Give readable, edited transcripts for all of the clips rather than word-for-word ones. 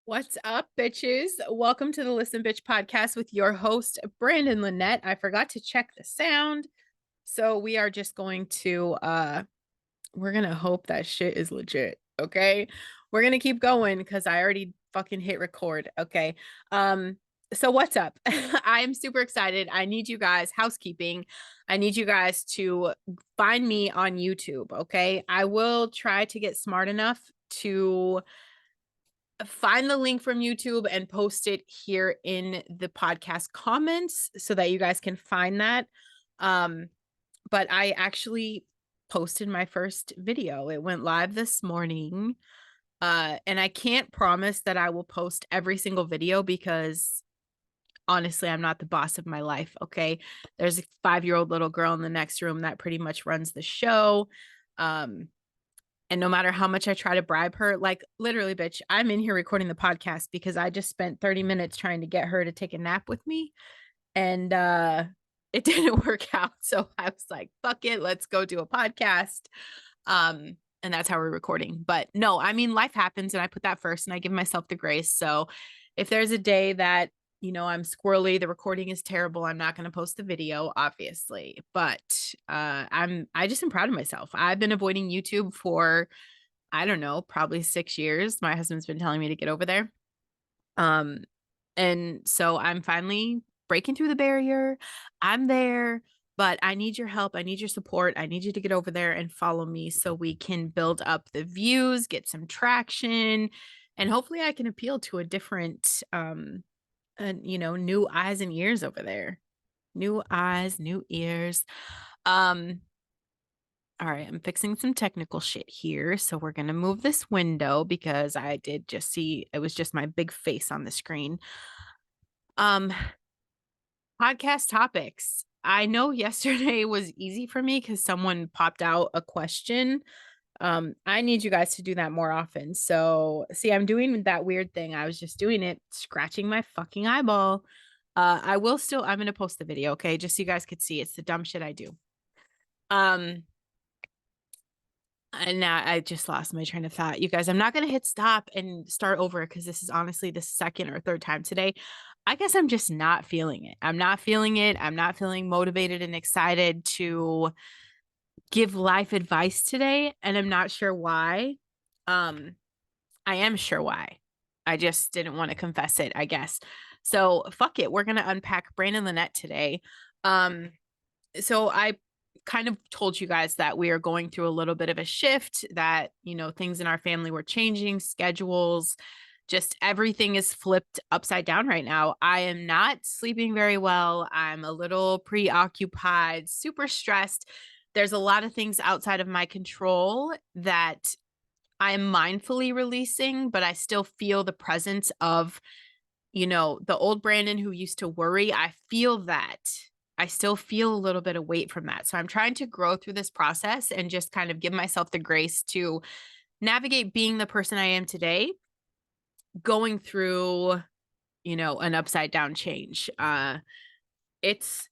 What's up, bitches? Welcome to the Listen Bitch podcast with your host, Brandon Lynette. I forgot to check the sound. So we are just going to we're gonna hope that shit is legit. Okay. We're gonna keep going because I already fucking hit record. Okay. Um, so what's up? I'm super excited. I need you guys, housekeeping. I need you guys to find me on YouTube. Okay. I will try to get smart enough to find the link from YouTube and post it here in the podcast comments so that you guys can find that. Um, but I actually posted my first video. It went live this morning. And I can't promise that I will post every single video because honestly, I'm not the boss of my life. Okay. There's a 5-year-old little girl in the next room that pretty much runs the show. Um, and no matter how much I try to bribe her, like literally, bitch, I'm in here recording the podcast because I just spent 30 minutes trying to get her to take a nap with me. And it didn't work out. So I was like, fuck it, let's go do a podcast. And that's how we're recording. But no, I mean, life happens and I put that first and I give myself the grace. So if there's a day that I'm squirrely, the recording is terrible, I'm not going to post the video, obviously. But I just am proud of myself. I've been avoiding YouTube for, I don't know, probably 6 years. My husband's been telling me to get over there. Um, and so I'm finally breaking through the barrier. I'm there, but I need your help. I need your support. I need you to get over there and follow me so we can build up the views, get some traction, and hopefully I can appeal to a different new eyes and ears over there. New eyes, new ears. Um all right, I'm fixing some technical shit here. So we're going to move this window because I did just see it was just my big face on the screen. Um Podcast topics. I know yesterday was easy for me cuz someone popped out a question. I need you guys to do that more often. So, see, I'm doing that weird thing. I was just doing it, scratching my fucking eyeball. I'm going to post the video, okay? Just so you guys could see. It's the dumb shit I do. Um, and now I just lost my train of thought. You guys, I'm not going to hit stop and start over because this is honestly the second or third time today. I guess I'm just not feeling it. I'm not feeling it. I'm not feeling motivated and excited to give life advice today. And I'm not sure why. Um, I am sure why. I just didn't want to confess it, I guess. So fuck it. We're gonna unpack Brandon Lynette today. Um, so I kind of told you guys that we are going through a little bit of a shift, that things in our family were changing, schedules, just everything is flipped upside down right now. I am not sleeping very well. I'm a little preoccupied, super stressed. There's a lot of things outside of my control that I'm mindfully releasing, but I still feel the presence of, the old Brandon who used to worry. I feel that. I still feel a little bit of weight from that. So I'm trying to grow through this process and just kind of give myself the grace to navigate being the person I am today, going through, an upside down change. It's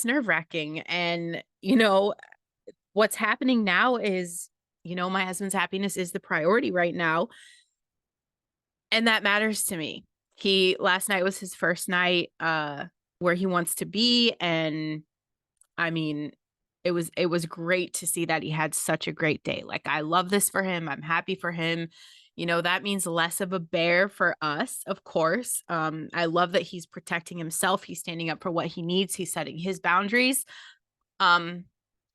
nerve-wracking. And, what's happening now is, my husband's happiness is the priority right now. And that matters to me. Last night was his first night where he wants to be. And I mean, it was great to see that he had such a great day. Like, I love this for him. I'm happy for him. That means less of a bear for us, of course. I love that he's protecting himself. He's standing up for what he needs. He's setting his boundaries. Um,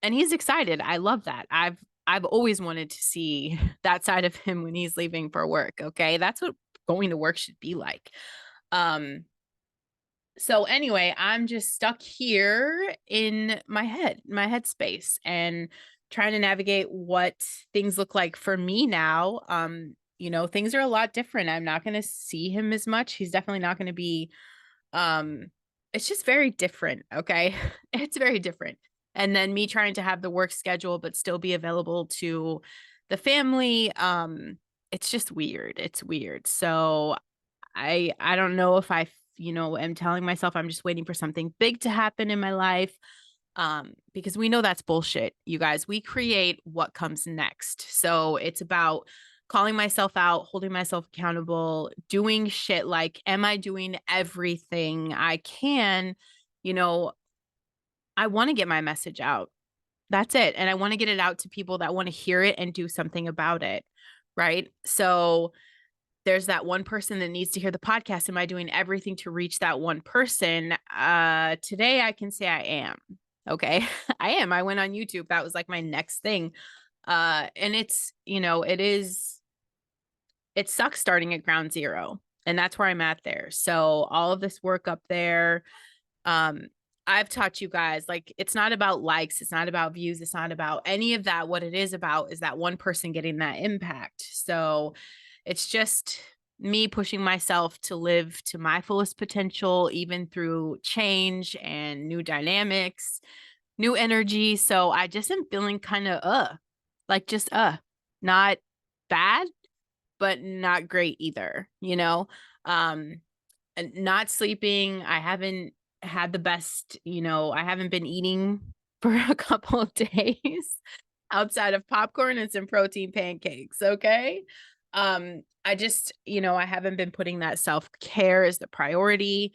and he's excited. I love that. I've always wanted to see that side of him when he's leaving for work. Okay. That's what going to work should be like. Um, so anyway, I'm just stuck here in my headspace, and trying to navigate what things look like for me now. Things are a lot different. I'm not going to see him as much. He's definitely not going to be um it's just very different, okay? It's very different. And then me trying to have the work schedule but still be available to the family. It's just weird. It's weird. So I don't know if am telling myself I'm just waiting for something big to happen in my life. Because we know that's bullshit, you guys. We create what comes next. So it's about calling myself out, holding myself accountable, doing shit like, am I doing everything I can? You know, I want to get my message out. That's it. And I want to get it out to people that want to hear it and do something about it. Right. So there's that one person that needs to hear the podcast. Am I doing everything to reach that one person? Today I can say I am. Okay. I am. I went on YouTube. That was like my next thing. And it's, it sucks starting at ground zero. And that's where I'm at there. So all of this work up there, I've taught you guys, like, it's not about likes. It's not about views. It's not about any of that. What it is about is that one person getting that impact. So it's just me pushing myself to live to my fullest potential, even through change and new dynamics, new energy. So I just am feeling kind of, not bad, but not great either, and not sleeping. I haven't had the best, I haven't been eating for a couple of days outside of popcorn and some protein pancakes. Okay. I just, I haven't been putting that self-care as the priority.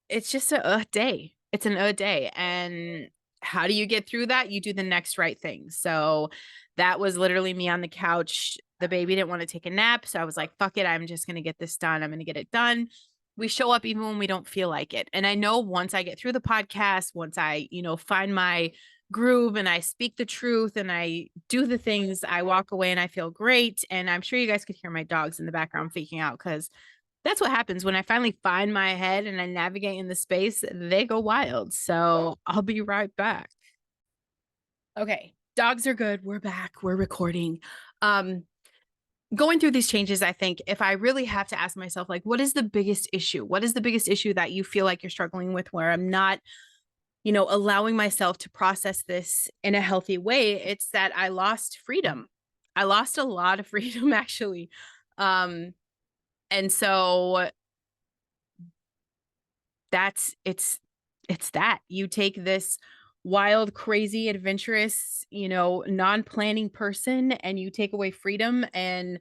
It's just a day. It's an a day. And how do you get through that? You do the next right thing. So that was literally me on the couch. The baby didn't want to take a nap. So I was like, fuck it. I'm just going to get this done. I'm going to get it done. We show up even when we don't feel like it. And I know once I get through the podcast, once I, find my groove and I speak the truth and I do the things, I walk away and I feel great. And I'm sure you guys could hear my dogs in the background freaking out because that's what happens when I finally find my head and I navigate in the space, they go wild. So I'll be right back. Okay. Dogs are good. We're back. We're recording. Going through these changes, I think if I really have to ask myself, like, what is the biggest issue? What is the biggest issue that you feel like you're struggling with where I'm not, allowing myself to process this in a healthy way? It's that I lost freedom. I lost a lot of freedom, actually. And so it's that you take this wild, crazy, adventurous, non-planning person and you take away freedom. And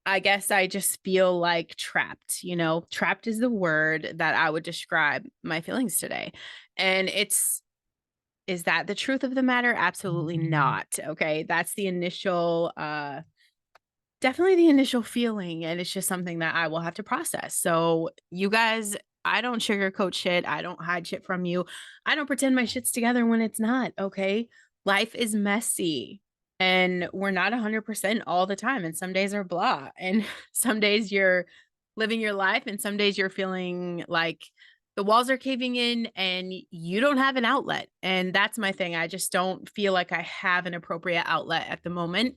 I guess I just feel like trapped, trapped is the word that I would describe my feelings today. And is that the truth of the matter? Absolutely not. Okay. That's the initial, definitely the initial feeling. And it's just something that I will have to process. So you guys, I don't sugarcoat shit. I don't hide shit from you. I don't pretend my shit's together when it's not. Okay. Life is messy and we're not 100% all the time. And some days are blah. And some days you're living your life and some days you're feeling like the walls are caving in and you don't have an outlet. And that's my thing. I just don't feel like I have an appropriate outlet at the moment.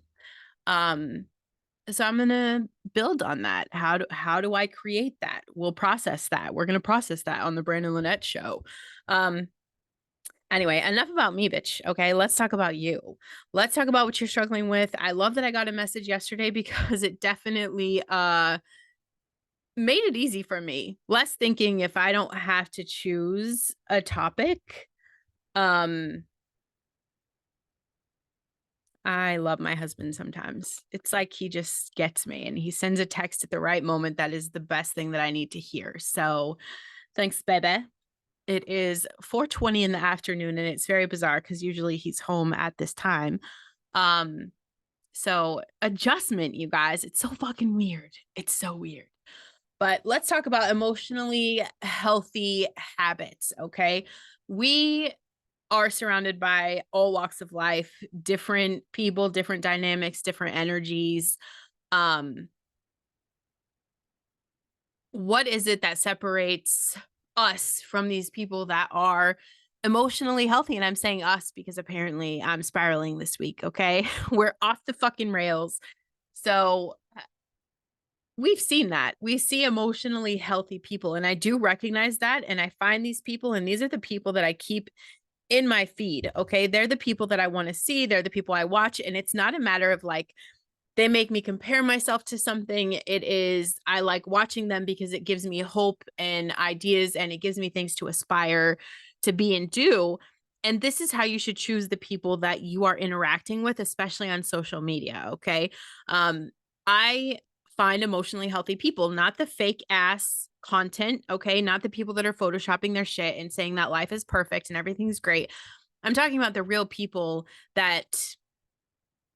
So I'm going to build on that. How do I create that? We'll process that. We're going to process that on the Brandon Lynette show. Anyway, enough about me, bitch. Okay, let's talk about you. Let's talk about what you're struggling with. I love that I got a message yesterday because it definitely made it easy for me. Less thinking if I don't have to choose a topic. I love my husband sometimes. It's like he just gets me and he sends a text at the right moment that is the best thing that I need to hear. So thanks, baby. It is 4:20 in the afternoon and it's very bizarre because usually he's home at this time. So adjustment, you guys. It's so fucking weird. It's so weird. But let's talk about emotionally healthy habits, okay? We are surrounded by all walks of life, different people, different dynamics, different energies. What is it that separates us from these people that are emotionally healthy? And I'm saying us because apparently I'm spiraling this week, okay? We're off the fucking rails. So we've seen that. We see emotionally healthy people, and I do recognize that. And I find these people, and these are the people that I keep in my feed. Okay. They're the people that I want to see. They're the people I watch. And it's not a matter of like, they make me compare myself to something. It is, I like watching them because it gives me hope and ideas and it gives me things to aspire to be and do. And this is how you should choose the people that you are interacting with, especially on social media. Okay. I find emotionally healthy people, not the fake ass content. Okay. Not the people that are photoshopping their shit and saying that life is perfect and everything's great. I'm talking about the real people that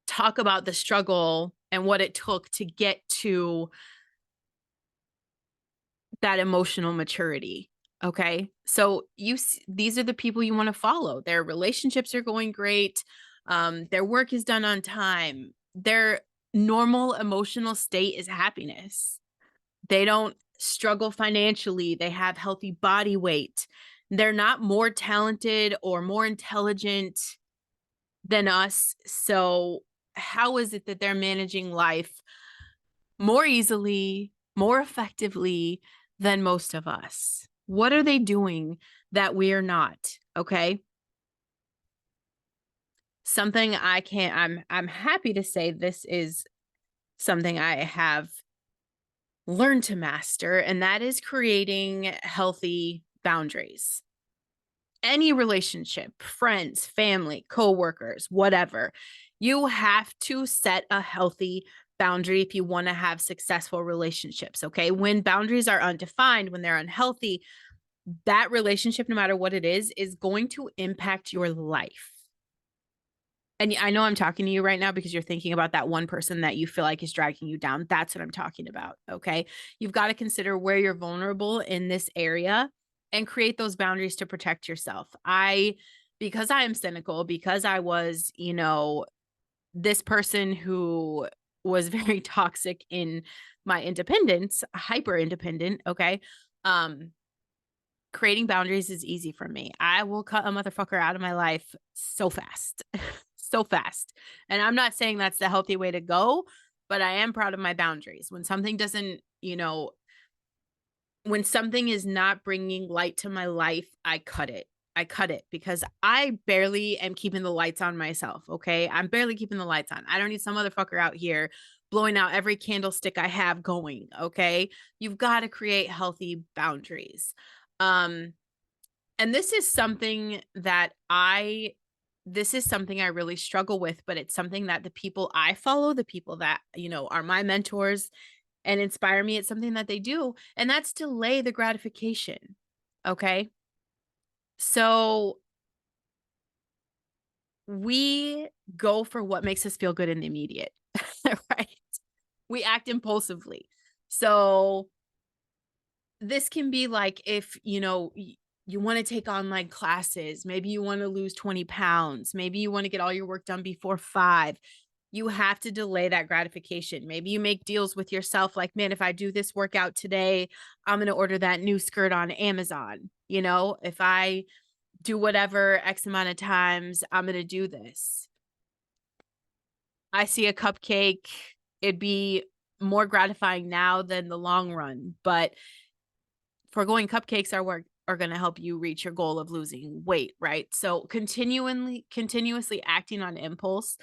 talk about the struggle and what it took to get to that emotional maturity. Okay. So these are the people you want to follow. Their relationships are going great. Their work is done on time. Their normal emotional state is happiness. They don't struggle financially. They have healthy body weight. They're not more talented or more intelligent than us. So how is it that they're managing life more easily, more effectively than most of us? What are they doing that we're not? Okay. Something I'm happy to say this is something I have learned to master, and that is creating healthy boundaries. Any relationship, friends, family, coworkers, whatever, you have to set a healthy boundary if you want to have successful relationships. Okay. When boundaries are undefined, when they're unhealthy, that relationship, no matter what it is going to impact your life. And I know I'm talking to you right now because you're thinking about that one person that you feel like is dragging you down. That's what I'm talking about. Okay. You've got to consider where you're vulnerable in this area and create those boundaries to protect yourself. Because I am cynical, because I was, this person who was very toxic in my independence, hyper independent. Okay. Creating boundaries is easy for me. I will cut a motherfucker out of my life so fast, so fast. And I'm not saying that's the healthy way to go, but I am proud of my boundaries. When something doesn't, when something is not bringing light to my life, I cut it. I cut it because I barely am keeping the lights on myself. Okay. I'm barely keeping the lights on. I don't need some motherfucker out here blowing out every candlestick I have going. Okay. You've got to create healthy boundaries. Um, and this is something that I really struggle with, but it's something that the people I follow, the people that, are my mentors and inspire me, it's something that they do, and that's delay the gratification. Okay. So we go for what makes us feel good in the immediate, right? We act impulsively. So this can be like if, you want to take online classes, maybe you want to lose 20 pounds, maybe you want to get all your work done before 5. You have to delay that gratification. Maybe you make deals with yourself like, man, if I do this workout today, I'm going to order that new skirt on Amazon. If I do whatever X amount of times, I'm going to do this. I see a cupcake. It'd be more gratifying now than the long run, but foregoing cupcakes are going to help you reach your goal of losing weight, right? So continuously acting on impulse,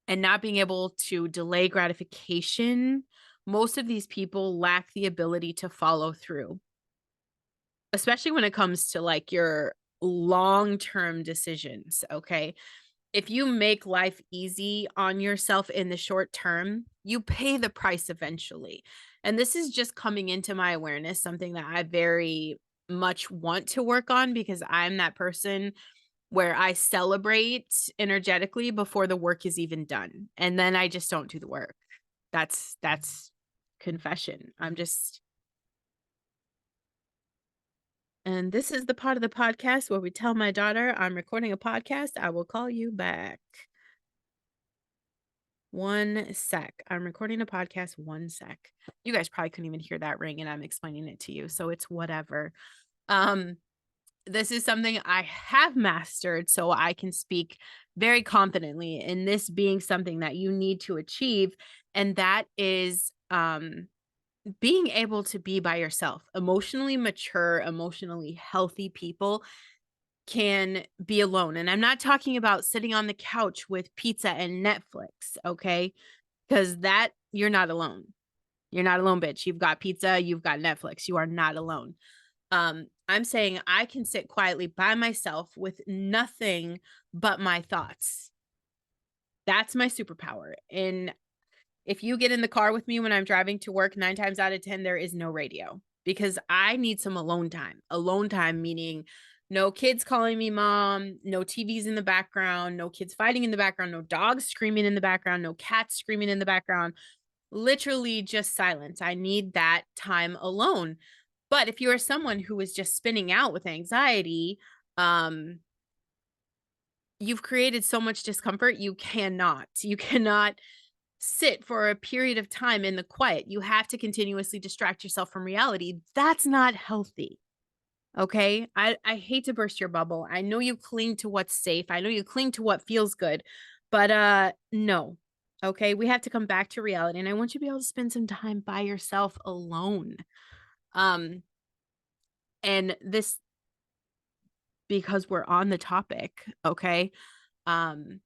and not being able to delay gratification, most of these people lack the ability to follow through, especially when it comes to like your long-term decisions. Okay. If you make life easy on yourself in the short term, you pay the price eventually. And this is just coming into my awareness, something that I very much want to work on because I'm that person where I celebrate energetically before the work is even done. And then I just don't do the work. That's confession. And this is the part of the podcast where we tell my daughter I'm recording a podcast. I will call you back. 1 sec. I'm recording a podcast. 1 sec. You guys probably couldn't even hear that ring and I'm explaining it to you. So it's whatever. This is something I have mastered so I can speak very confidently in this being something that you need to achieve. And that is being able to be by yourself. Emotionally mature, emotionally healthy people can be alone. And I'm not talking about sitting on the couch with pizza and Netflix, okay? Because that you're not alone. You're not alone, bitch. You've got pizza, you've got Netflix. You are not alone. I'm saying I can sit quietly by myself with nothing but my thoughts. That's my superpower. And if you get in the car with me when I'm driving to work, 9 times out of 10, there is no radio because I need some alone time. Alone time meaning no kids calling me mom, no TVs in the background, no kids fighting in the background, no dogs screaming in the background, no cats screaming in the background. Literally just silence. I need that time alone. But if you are someone who is just spinning out with anxiety, um, you've created so much discomfort. You cannot sit for a period of time in the quiet. You have to continuously distract yourself from reality. That's not healthy. Okay. I hate to burst your bubble. I know you cling to what's safe. I know you cling to what feels good, but no. Okay. We have to come back to reality. And I want you to be able to spend some time by yourself alone. Um, and this because we're on the topic, okay? Um,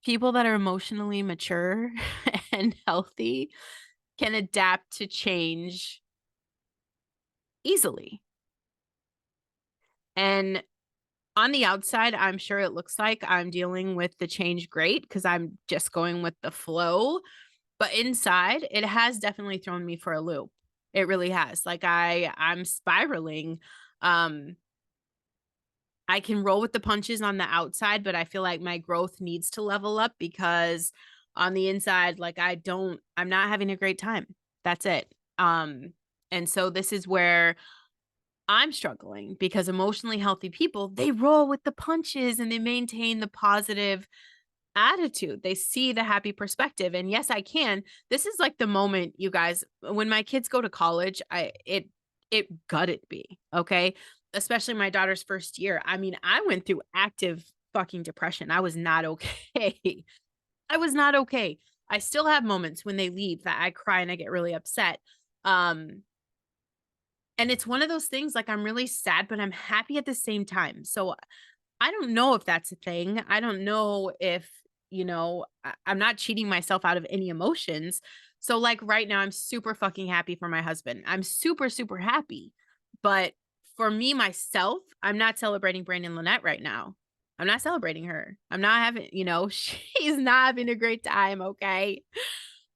people that are emotionally mature and healthy can adapt to change easily. And on the outside, I'm sure it looks like I'm dealing with the change great because I'm just going with the flow. But inside, it has definitely thrown me for a loop. It really has. Like I'm spiraling. Um, I can roll with the punches on the outside, but I feel like my growth needs to level up because on the inside, like I'm not having a great time. That's it. And so this is where I'm struggling because emotionally healthy people, they roll with the punches and they maintain the positive attitude. They see the happy perspective. And yes, I can. This is like the moment, you guys, when my kids go to college, it gutted me, okay? Especially my daughter's first year. I mean, I went through active fucking depression. I was not okay. I was not okay. I still have moments when they leave that I cry and I get really upset. Um and it's one of those things like I'm really sad but I'm happy at the same time. So I don't know if that's a thing. I don't know if, I'm not cheating myself out of any emotions. So, like, right now, I'm super fucking happy for my husband. I'm super, super happy. But for me, myself, I'm not celebrating Brandon Lynette right now. I'm not celebrating her. I'm not having, she's not having a great time. Okay.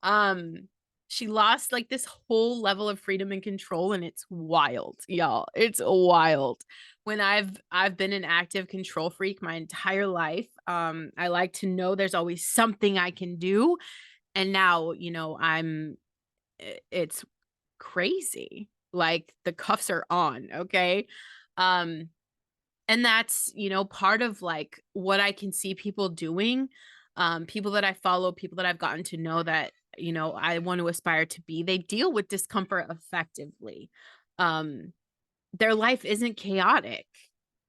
Um, she lost like this whole level of freedom and control, and it's wild, y'all. It's wild. When I've been an active control freak my entire life, I like to know there's always something I can do, and now, it's crazy. Like the cuffs are on, okay? Um, and that's, part of like what I can see people doing. People that I follow, people that I've gotten to know that, I want to aspire to be, they deal with discomfort effectively. Um, their life isn't chaotic.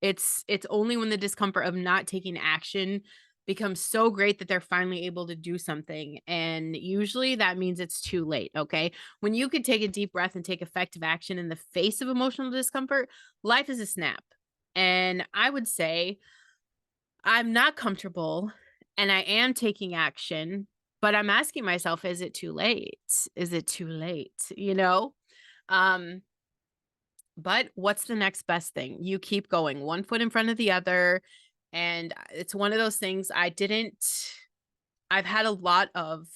It's only when the discomfort of not taking action becomes so great that they're finally able to do something. And usually that means it's too late. Okay. When you could take a deep breath and take effective action in the face of emotional discomfort, life is a snap. And I would say I'm not comfortable and I am taking action, but I'm asking myself, is it too late? Is it too late? Um, but what's the next best thing? You keep going one foot in front of the other. And it's one of those things I've had a lot of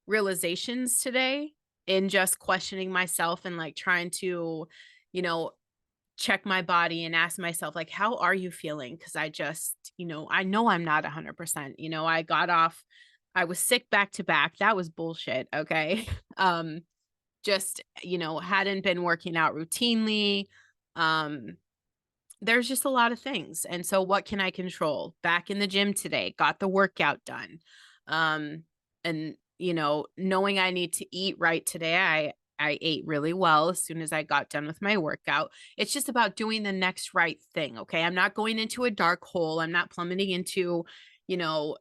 realizations today in just questioning myself and like trying to, you know, check my body and ask myself, like, how are you feeling? Cause I know I'm not 100%. I was sick back to back. That was bullshit. Okay. Just, hadn't been working out routinely. Um, there's just a lot of things. And so what can I control? Back in the gym today, got the workout done. And knowing I need to eat right today, I ate really well as soon as I got done with my workout. It's just about doing the next right thing. Okay. I'm not going into a dark hole. I'm not plummeting into, you know,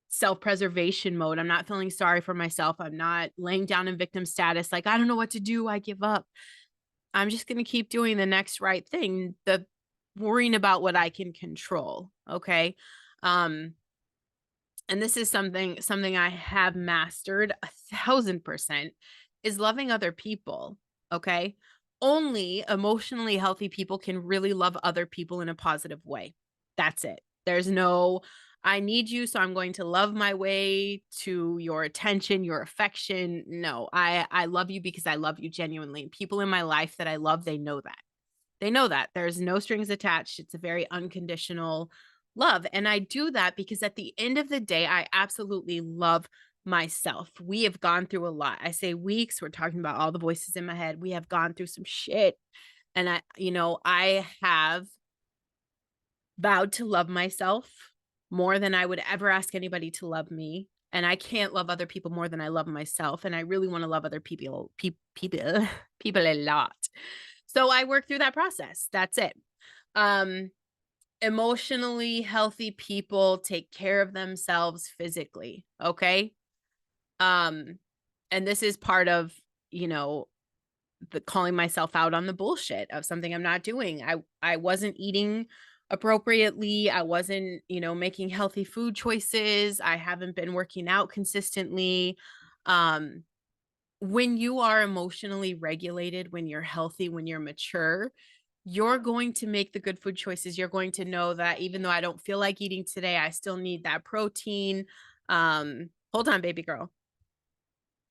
self-preservation mode. I'm not feeling sorry for myself. I'm not laying down in victim status. Like, I don't know what to do. I give up. I'm just going to keep doing the next right thing. The worrying about what I can control. Okay. Um, and this is something I have mastered 1,000% is loving other people. Okay. Only emotionally healthy people can really love other people in a positive way. That's it. There's no, I need you, so I'm going to love my way to your attention, your affection. No, I love you because I love you genuinely. People in my life that I love, they know that. They know that. There's no strings attached. It's a very unconditional love. And I do that because at the end of the day, I absolutely love myself. We have gone through a lot. I say weeks, we're talking about all the voices in my head. We have gone through some shit. And I have vowed to love myself more than I would ever ask anybody to love me. And I can't love other people more than I love myself. And I really want to love other people, people a lot. So I work through that process. That's it. Emotionally healthy people take care of themselves physically. Okay. And this is part of, the calling myself out on the bullshit of something I'm not doing. I wasn't eating appropriately. I wasn't, making healthy food choices. I haven't been working out consistently. When you are emotionally regulated, when you're healthy, when you're mature, you're going to make the good food choices. You're going to know that even though I don't feel like eating today, I still need that protein. Hold on, baby girl.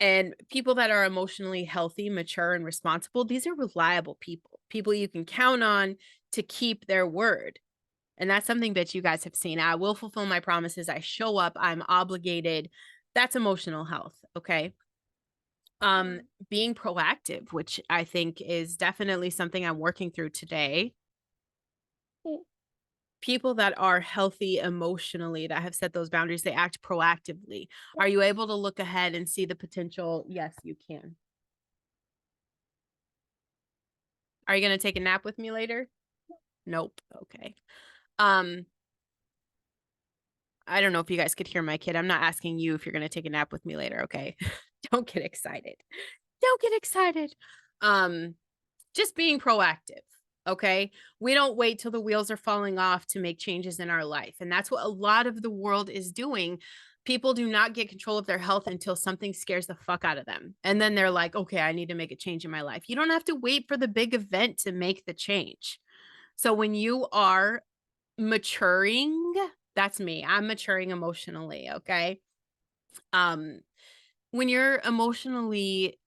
And people that are emotionally healthy, mature, and responsible, these are reliable people you can count on to keep their word. And that's something that you guys have seen. I will fulfill my promises. I show up. I'm obligated. That's emotional health. Okay. Being proactive, which I think is definitely something I'm working through today. People that are healthy emotionally, that have set those boundaries, they act proactively. Are you able to look ahead and see the potential? Yes, you can. Are you going to take a nap with me later? Nope. Okay. I don't know if you guys could hear my kid. I'm not asking you if you're going to take a nap with me later. Okay. Don't get excited. Don't get excited. Just being proactive. Okay. We don't wait till the wheels are falling off to make changes in our life. And that's what a lot of the world is doing. People do not get control of their health until something scares the fuck out of them. And then they're like, okay, I need to make a change in my life. You don't have to wait for the big event to make the change. So when you are maturing, that's me. I'm maturing emotionally. Okay. When you're emotionally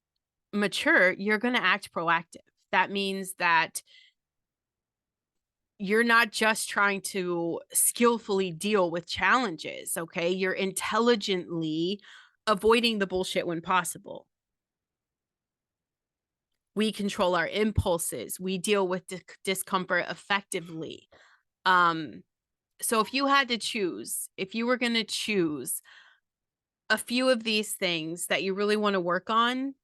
mature, you're going to act proactive. That means that you're not just trying to skillfully deal with challenges, okay? You're intelligently avoiding the bullshit when possible. We control our impulses. We deal with discomfort effectively. So if you had to choose, if you were going to choose a few of these things that you really want to work on,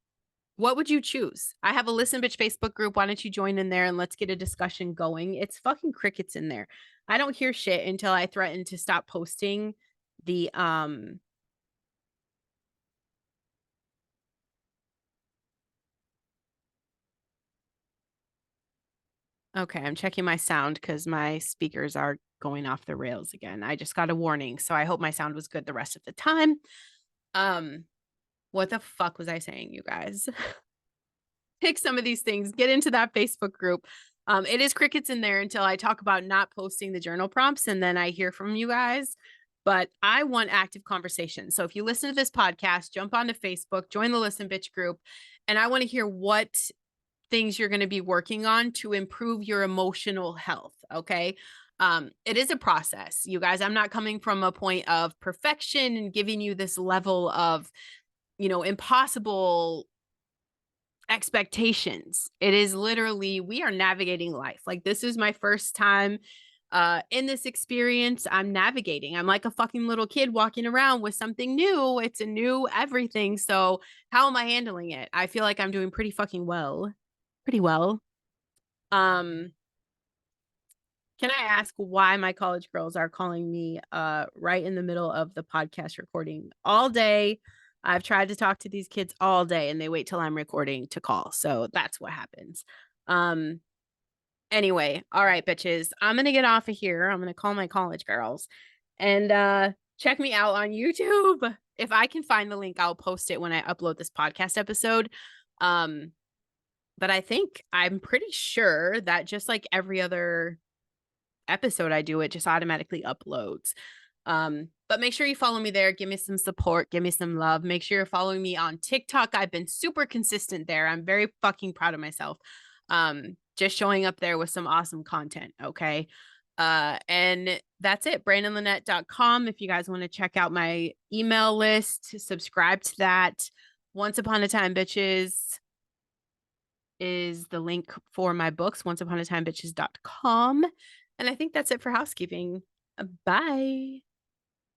what would you choose? I have a Listen Bitch Facebook group. Why don't you join in there and let's get a discussion going? It's fucking crickets in there. I don't hear shit until I threaten to stop posting the Okay, I'm checking my sound because my speakers are going off the rails again. I just got a warning, so I hope my sound was good the rest of the time. What the fuck was I saying, you guys? Pick some of these things, get into that Facebook group. It is crickets in there until I talk about not posting the journal prompts, and then I hear from you guys. But I want active conversation. So if you listen to this podcast, jump onto Facebook, join the Listen Bitch group, and I want to hear what things you're going to be working on to improve your emotional health. Okay. It is a process, you guys. I'm not coming from a point of perfection and giving you this level of, impossible expectations. It is literally, we are navigating life. Like, this is my first time in this experience. I'm navigating. I'm like a fucking little kid walking around with something new. It's a new everything. So how am I handling it? I feel like I'm doing pretty fucking well. Pretty well. Can I ask why my college girls are calling me right in the middle of the podcast recording all day? I've tried to talk to these kids all day and they wait till I'm recording to call. So that's what happens. Anyway, all right, bitches. I'm gonna get off of here. I'm gonna call my college girls and check me out on YouTube. If I can find the link, I'll post it when I upload this podcast episode. But I'm pretty sure that just like every other episode I do, it just automatically uploads. But make sure you follow me there. Give me some support. Give me some love. Make sure you're following me on TikTok. I've been super consistent there. I'm very fucking proud of myself. Just showing up there with some awesome content. Okay. And that's it. BrandonLynette.com. If you guys want to check out my email list, subscribe to that. Once Upon a Time Bitches is the link for my books, onceuponatimebitches.com. And I think that's it for housekeeping. Bye.